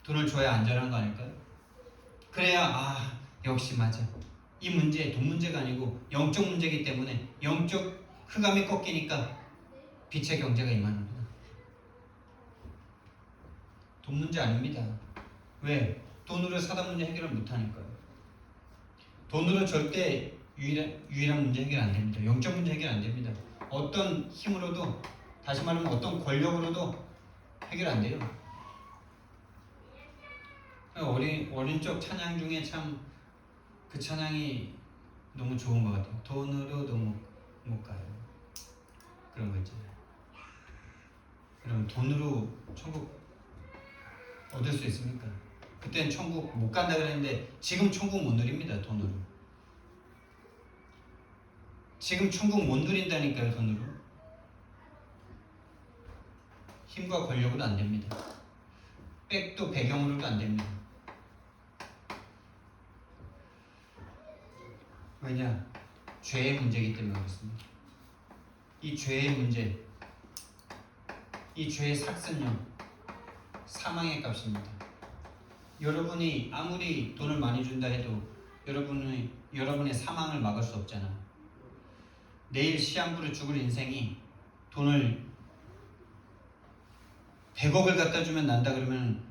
돈을 줘야 안전한 거 아닐까요? 그래야 역시 맞아, 이 문제 돈 문제가 아니고 영적 문제이기 때문에 영적 흑암이 꺾이니까 빛의 경제가 임하는구나. 돈 문제 아닙니다. 왜? 돈으로 사단 문제 해결을 못하니까요. 돈으로 절대 유일한 문제 해결 안 됩니다. 영적 문제 해결 안 됩니다. 어떤 힘으로도, 다시 말하면 어떤 권력으로도 해결 안 돼요. 어린 적 찬양 중에 참 그 찬양이 너무 좋은 것 같아요. 돈으로도 못 가요. 그런 거 있잖아요. 여러분, 돈으로 천국 얻을 수 있습니까? 그때는 천국 못 간다 그랬는데 지금 천국 못 누립니다. 돈으로. 지금 천국 못 누린다니까요. 돈으로. 힘과 권력으로 안 됩니다. 백도 배경으로도 안 됩니다. 왜냐? 죄의 문제이기 때문에 그렇습니다. 이 죄의 문제, 이 죄의 삭슨요, 사망의 값입니다. 여러분이 아무리 돈을 많이 준다 해도 여러분의 사망을 막을 수 없잖아. 내일 시한부로 죽을 인생이 돈을 100억을 갖다 주면 난다 그러면,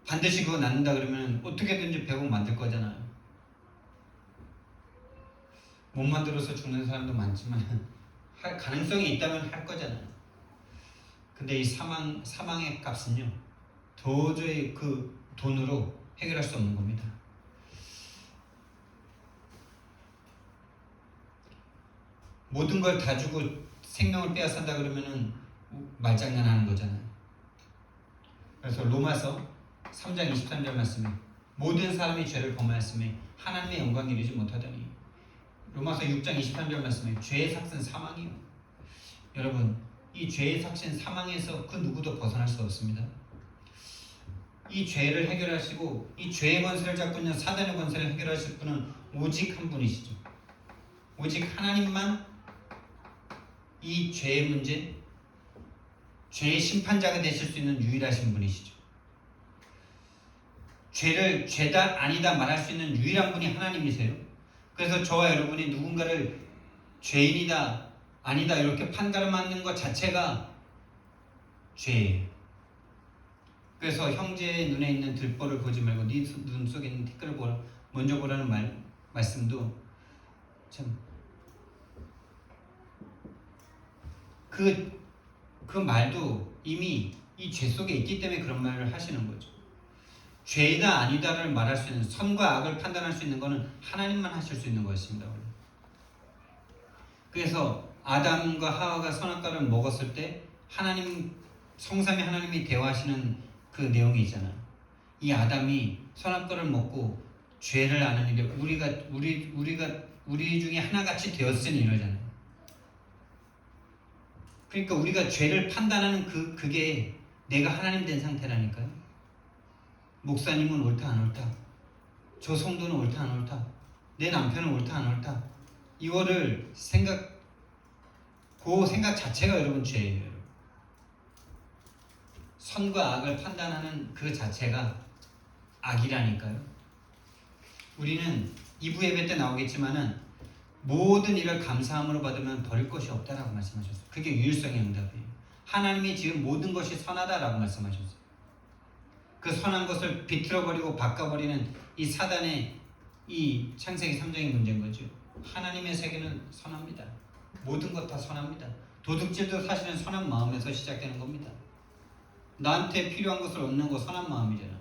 반드시 그거 낳는다 그러면 어떻게든지 100억 만들 거잖아요. 못 만들어서 죽는 사람도 많지만 할 가능성이 있다면 할 거잖아요. 근데 이 사망의 값은요, 도저히 그 돈으로 해결할 수 없는 겁니다. 모든 걸 다 주고 생명을 빼앗는다 그러면은 말장난하는 거잖아요. 그래서 로마서 3장 23절 말씀에 모든 사람이 죄를 범하였음에 하나님의 영광을 이루지 못하더니, 로마서 6장 23절 말씀에 죄의 삭은 사망이요. 여러분, 이 죄의 삭신 사망에서 그 누구도 벗어날 수 없습니다. 이 죄를 해결하시고 이 죄의 권세를 잡고 있는 사단의 권세를 해결하실 분은 오직 한 분이시죠. 오직 하나님만 이 죄의 문제, 죄의 심판자가 되실 수 있는 유일하신 분이시죠. 죄를 죄다 아니다 말할 수 있는 유일한 분이 하나님이세요. 그래서 저와 여러분이 누군가를 죄인이다 아니다 이렇게 판단하는 것 자체가 죄예요. 그래서 형제의 눈에 있는 들보를 보지 말고 네 눈 속에 있는 티끌을 먼저 보라는 말씀도 참 그 말도 이미 이 죄 속에 있기 때문에 그런 말을 하시는 거죠. 죄이다 아니다를 말할 수 있는, 선과 악을 판단할 수 있는 것은 하나님만 하실 수 있는 것입니다. 원래. 그래서 아담과 하와가 선악과를 먹었을 때 하나님, 성삼위 하나님이 대화하시는 그 내용이 있잖아요. 이 아담이 선악과를 먹고 죄를 아는 일에 우리 중에 하나같이 되었으니 이러잖아요. 그러니까 우리가 죄를 판단하는 그게 내가 하나님 된 상태라니까요. 목사님은 옳다 안 옳다, 저 성도는 옳다 안 옳다, 내 남편은 옳다 안 옳다, 이거를 그 생각 자체가 여러분 죄예요. 선과 악을 판단하는 그 자체가 악이라니까요. 우리는 2부 예배 때 나오겠지만은 모든 일을 감사함으로 받으면 버릴 것이 없다라고 말씀하셨어요. 그게 유일성의 응답이에요. 하나님이 지은 모든 것이 선하다라고 말씀하셨어요. 그 선한 것을 비틀어버리고 바꿔버리는 이 사단의 이 창세기 3장의 문제인 거죠. 하나님의 세계는 선합니다. 모든 것 다 선합니다. 도둑질도 사실은 선한 마음에서 시작되는 겁니다. 나한테 필요한 것을 얻는 거 선한 마음이잖아.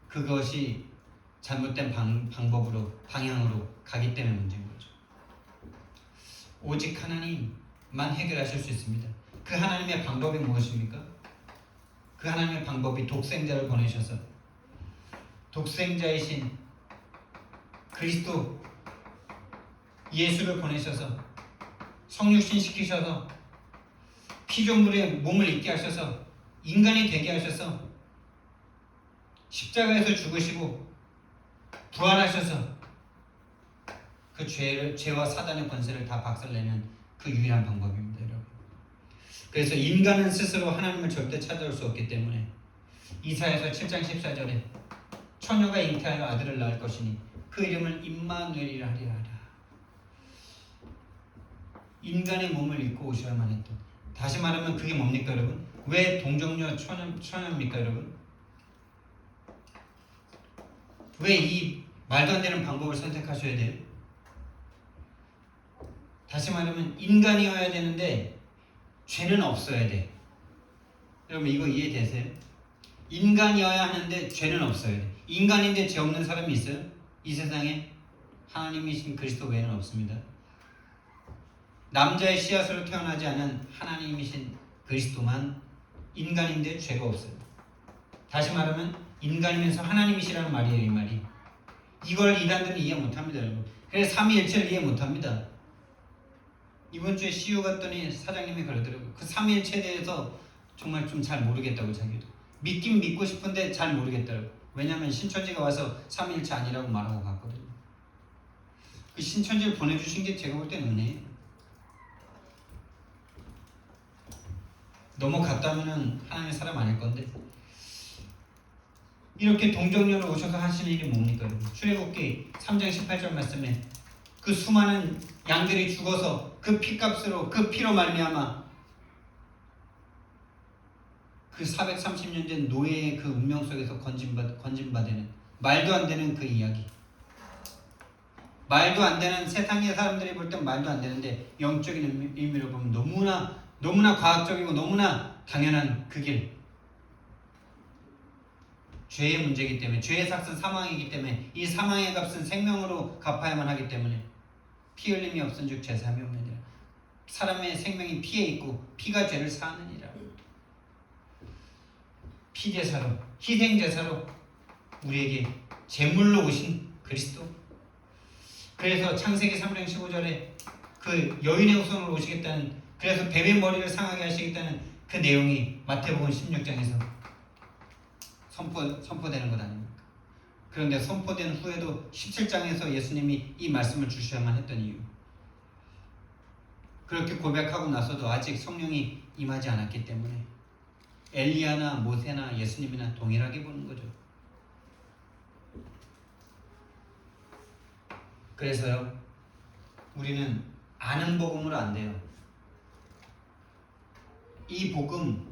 그것이 잘못된 방법으로, 방향으로 가기 때문에 문제인 거죠. 오직 하나님만 해결하실 수 있습니다. 그 하나님의 방법이 무엇입니까? 그 하나님의 방법이 독생자를 보내셔서, 독생자이신 그리스도 예수를 보내셔서 성육신 시키셔서 피조물의 몸을 입게 하셔서 인간이 되게 하셔서 십자가에서 죽으시고 부활하셔서 그 죄와 사단의 권세를 다 박살내는 그 유일한 방법입니다, 여러분. 그래서 인간은 스스로 하나님을 절대 찾아올 수 없기 때문에 이사야서 7장 14절에 처녀가 잉태하여 아들을 낳을 것이니 그 이름을 임마누엘이라 하리라 하라. 인간의 몸을 입고 오셔야만 했던, 다시 말하면 그게 뭡니까 여러분? 왜 동정녀 처녀입니까 여러분? 왜 이 말도 안 되는 방법을 선택하셔야 돼요? 다시 말하면 인간이어야 되는데 죄는 없어야 돼. 여러분 이거 이해되세요? 인간이어야 하는데 죄는 없어야 돼. 인간인데 죄 없는 사람이 있어요? 이 세상에 하나님이신 그리스도 외에는 없습니다. 남자의 씨앗으로 태어나지 않은 하나님이신 그리스도만 인간인데 죄가 없어요. 다시 말하면 인간이면서 하나님이시라는 말이에요. 이 말이. 이걸 이단들은 이해 못합니다, 여러분. 그래서 삼위일체를 이해 못합니다. 이번 주에 CU 갔더니 사장님이 그러더라고요. 그 삼위일체에 대해서 정말 좀 잘 모르겠다고, 자기도. 믿긴 믿고 싶은데 잘 모르겠더라고요. 왜냐하면 신천지가 와서 삼위일체 아니라고 말하고 갔거든요. 그 신천지를 보내주신 게 제가 볼 때는 은혜예요. 넘어갔다면 하나님의 사람 아닐 건데, 이렇게 동정녀로 오셔서 하시는 일이 뭡니까? 출애굽기 3장 18절 말씀에 그 수많은 양들이 죽어서 그 피값으로, 그 피로 말미암아 그 430년 된 노예의 그 운명 속에서 건진받는 말도 안 되는 그 이야기, 말도 안 되는, 세상의 사람들이 볼 땐 말도 안 되는데 영적인 의미로 보면 너무나 과학적이고 너무나 당연한 그 길. 죄의 문제이기 때문에, 죄의 삭은 사망이기 때문에 이 사망의 값은 생명으로 갚아야만 하기 때문에 피 흘림이 없은즉 제사함이 없느니라. 사람의 생명이 피에 있고 피가 죄를 사하느니라. 피제사로, 희생제사로 우리에게 제물로 오신 그리스도. 그래서 창세기 3장 15절에 그 그 여인의 후손으로 오시겠다는, 그래서 뱀의 머리를 상하게 하시겠다는 그 내용이 마태복음 16장에서 선포되는 것 아닙니까? 그런데 선포된 후에도 17장에서 예수님이 이 말씀을 주셔야만 했던 이유, 그렇게 고백하고 나서도 아직 성령이 임하지 않았기 때문에 엘리야나 모세나 예수님이나 동일하게 보는 거죠. 그래서요, 우리는 아는 복음으로 안 돼요. 이 복음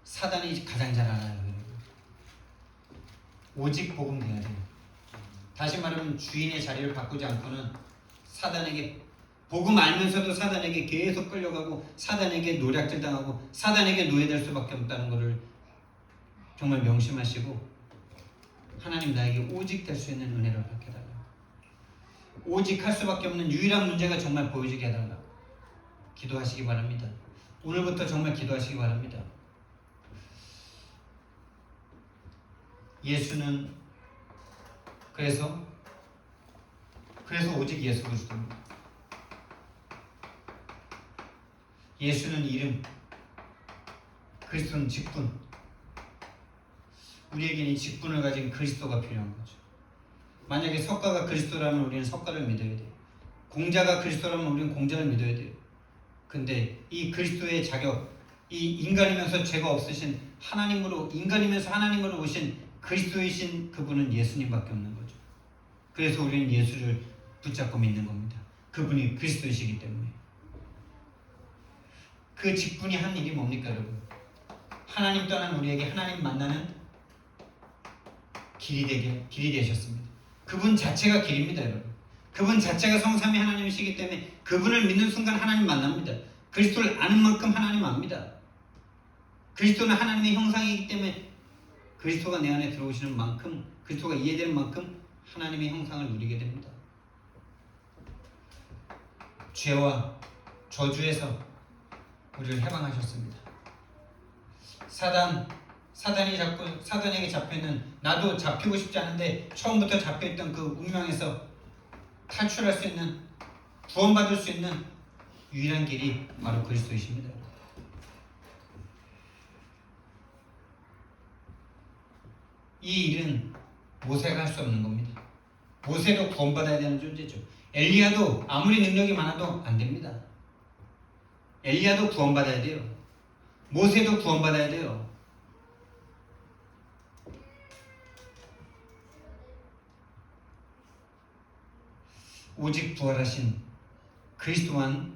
사단이 가장 잘 알아요. 오직 복음 돼야 돼요. 다시 말하면 주인의 자리를 바꾸지 않고는 사단에게, 복음 알면서도 사단에게 계속 끌려가고 사단에게 노략질 당하고 사단에게 노예될 수밖에 없다는 것을 정말 명심하시고, 하나님 나에게 오직 될 수 있는 은혜를 받게 해달라, 오직 할 수밖에 없는 유일한 문제가 정말 보여지게 해달라 기도하시기 바랍니다. 오늘부터 정말 기도하시기 바랍니다. 예수는 그래서 오직 예수 그리스도입니다. 예수는 이름, 그리스도는 직분. 우리에게는 이 직분을 가진 그리스도가 필요한 거죠. 만약에 석가가 그리스도라면 우리는 석가를 믿어야 돼요. 공자가 그리스도라면 우리는 공자를 믿어야 돼요. 근데 이 그리스도의 자격, 이 인간이면서 죄가 없으신 하나님으로, 인간이면서 하나님으로 오신 그리스도이신 그분은 예수님밖에 없는 거죠. 그래서 우리는 예수를 붙잡고 믿는 겁니다. 그분이 그리스도이시기 때문에. 그 직분이 한 일이 뭡니까, 여러분? 하나님 떠난 우리에게 하나님 만나는 길이 되셨습니다. 그분 자체가 길입니다, 여러분. 그분 자체가 성삼위 하나님이시기 때문에 그분을 믿는 순간 하나님 만납니다. 그리스도를 아는 만큼 하나님 압니다. 그리스도는 하나님의 형상이기 때문에 그리스도가 내 안에 들어오시는 만큼, 그리스도가 이해되는 만큼 하나님의 형상을 누리게 됩니다. 죄와 저주에서 우리를 해방하셨습니다. 사단에게 잡혀있는, 나도 잡히고 싶지 않은데 처음부터 잡혀있던 그 운명에서 탈출할 수 있는, 구원받을 수 있는 유일한 길이 바로 그리스도이십니다. 이 일은 모세가 할 수 없는 겁니다. 모세도 구원받아야 되는 존재죠. 엘리야도 아무리 능력이 많아도 안 됩니다. 엘리야도 구원받아야 돼요. 모세도 구원받아야 돼요. 오직 부활하신 그리스도만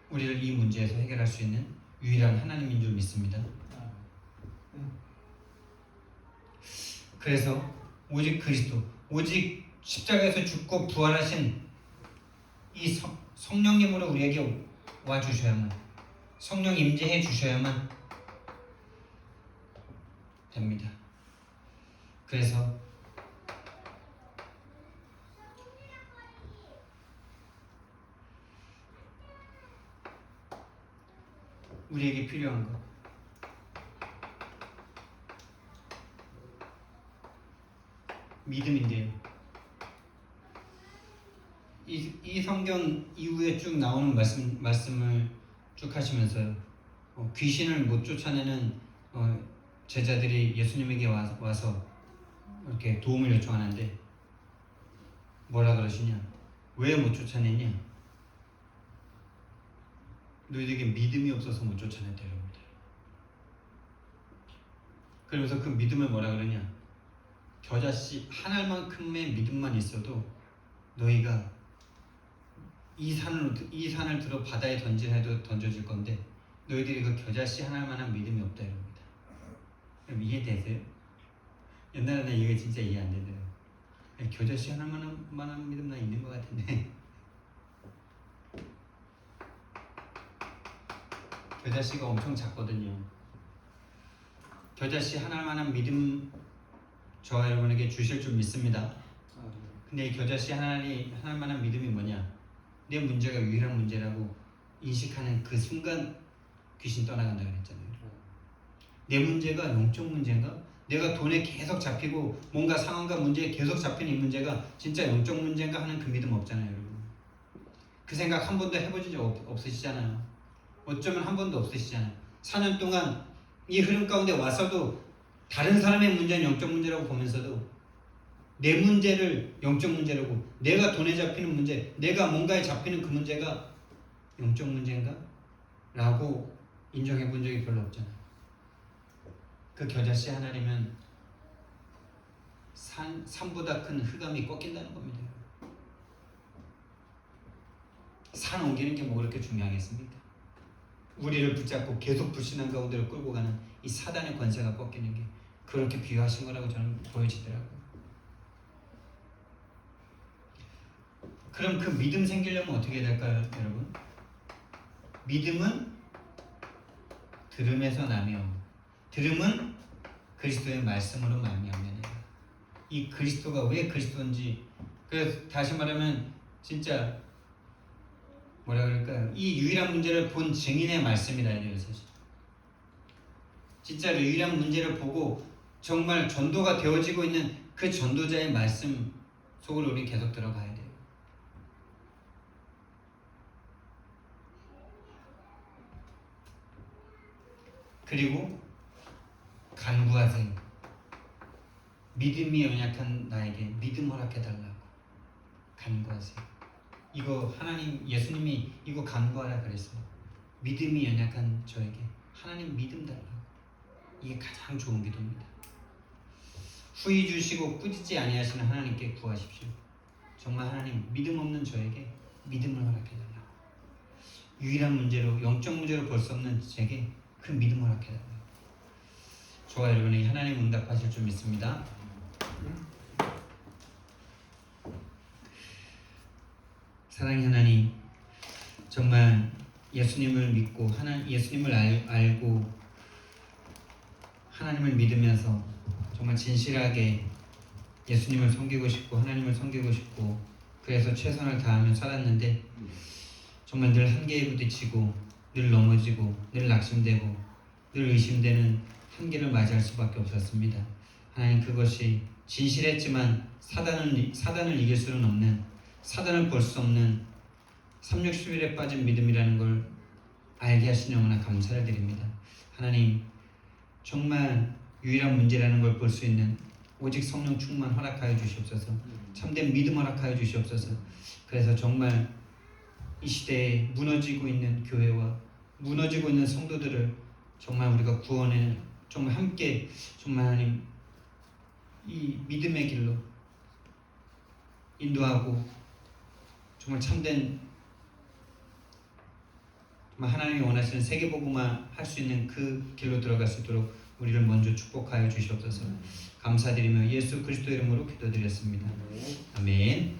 우리를 이 문제에서 해결할 수 있는 유일한 하나님인 줄 믿습니다. 그래서 오직 그리스도, 오직 십자가에서 죽고 부활하신 이 성령님으로 우리에게 와주셔야만, 성령 임재해 주셔야만 됩니다. 그래서 우리에게 필요한 것, 믿음인데요. 이 성경 이후에 쭉 나오는 말씀을 쭉 하시면서요, 귀신을 못 쫓아내는 제자들이 예수님에게 와서 이렇게 도움을 요청하는데 뭐라 그러시냐? 왜 못 쫓아내냐? 너희들에게 믿음이 없어서 못 쫓아냈다 이럽니다. 그러면서 그 믿음을 뭐라 그러냐? 겨자씨 한 알만큼의 믿음만 있어도 너희가 이 산을 들어 바다에 던지해도 던져질 건데 너희들이 그 겨자씨 한 알만한 믿음이 없다 이럽니다. 그럼 이해되세요? 옛날에는 이게 진짜 이해 안 되더라고요. 겨자씨 한 알만한 믿음 나 있는 것 같은데 겨자씨가 엄청 작거든요. 겨자씨 한 알만한 믿음 저와 여러분에게 주실 줄 믿습니다. 근데 이 겨자씨 한 알만한 믿음이 뭐냐? 내 문제가 유일한 문제라고 인식하는 그 순간 귀신 떠나간다고 했잖아요. 내 문제가 영적 문제인가? 내가 돈에 계속 잡히고 뭔가 상황과 문제에 계속 잡히는 이 문제가 진짜 영적 문제인가 하는 그 믿음 없잖아요, 여러분. 그 생각 한 번도 해보신 적 없으시잖아요. 어쩌면 한 번도 없으시잖아요. 4년 동안 이 흐름 가운데 와서도 다른 사람의 문제는 영적 문제라고 보면서도 내 문제를 영적 문제라고, 내가 돈에 잡히는 문제, 내가 뭔가에 잡히는 그 문제가 영적 문제인가? 라고 인정해 본 적이 별로 없잖아요. 그 겨자씨 하나님은 산보다 큰 흑암이 꺾인다는 겁니다. 산 옮기는 게 뭐 그렇게 중요하겠습니까? 우리를 붙잡고 계속 불신한 가운데로 끌고 가는 이 사단의 권세가 꺾이는 게 그렇게 비유하신 거라고 저는 보여지더라고요. 그럼 그 믿음 생기려면 어떻게 될까요, 여러분? 믿음은 들음에서 나며, 들음은 그리스도의 말씀으로 말미암느니라. 이 그리스도가 왜 그리스도인지, 그래서 다시 말하면 진짜 뭐라 그럴까요? 이 유일한 문제를 본 증인의 말씀이라 해야 돼요, 사실. 진짜 유일한 문제를 보고 정말 전도가 되어지고 있는 그 전도자의 말씀 속으로 우리 계속 들어가야 돼요. 그리고 간구하세요. 믿음이 연약한 나에게 믿음 허락해달라고 간구하세요. 이거 하나님, 예수님이 이거 간구하라 그랬어요. 믿음이 연약한 저에게 하나님 믿음 달라고. 이게 가장 좋은 기도입니다. 후히 주시고 꾸짖지 아니하시는 하나님께 구하십시오. 정말 하나님, 믿음 없는 저에게 믿음을 허락해달라고. 유일한 문제로, 영적 문제로 볼 수 없는 제게 그 믿음을 허락해달라고. 저와 여러분이 하나님 응답하실 줄 믿습니다. 사랑의 하나님, 정말 예수님을 믿고 예수님을 알고 하나님을 믿으면서 정말 진실하게 예수님을 섬기고 싶고 하나님을 섬기고 싶고 그래서 최선을 다하며 살았는데 정말 늘 한계에 부딪히고 늘 넘어지고 늘 낙심되고 늘 의심되는 한계를 맞이할 수밖에 없었습니다. 하나님, 그것이 진실했지만 사단을 이길 수는 없는, 사단을 볼 수 없는 3,6,11에 빠진 믿음이라는 걸 알게 하시니 너무나 감사를 드립니다. 하나님, 정말 유일한 문제라는 걸 볼 수 있는 오직 성령 충만 허락하여 주시옵소서. 참된 믿음 허락하여 주시옵소서. 그래서 정말 이 시대에 무너지고 있는 교회와 무너지고 있는 성도들을 정말 우리가 구원에 정말 함께 정말 하나님 이 믿음의 길로 인도하고 정말 참된 정말 하나님이 원하시는 세계복음화 할 수 있는 그 길로 들어갈 수 있도록 우리를 먼저 축복하여 주시옵소서. 감사드리며 예수 그리스도 이름으로 기도드렸습니다. 아멘.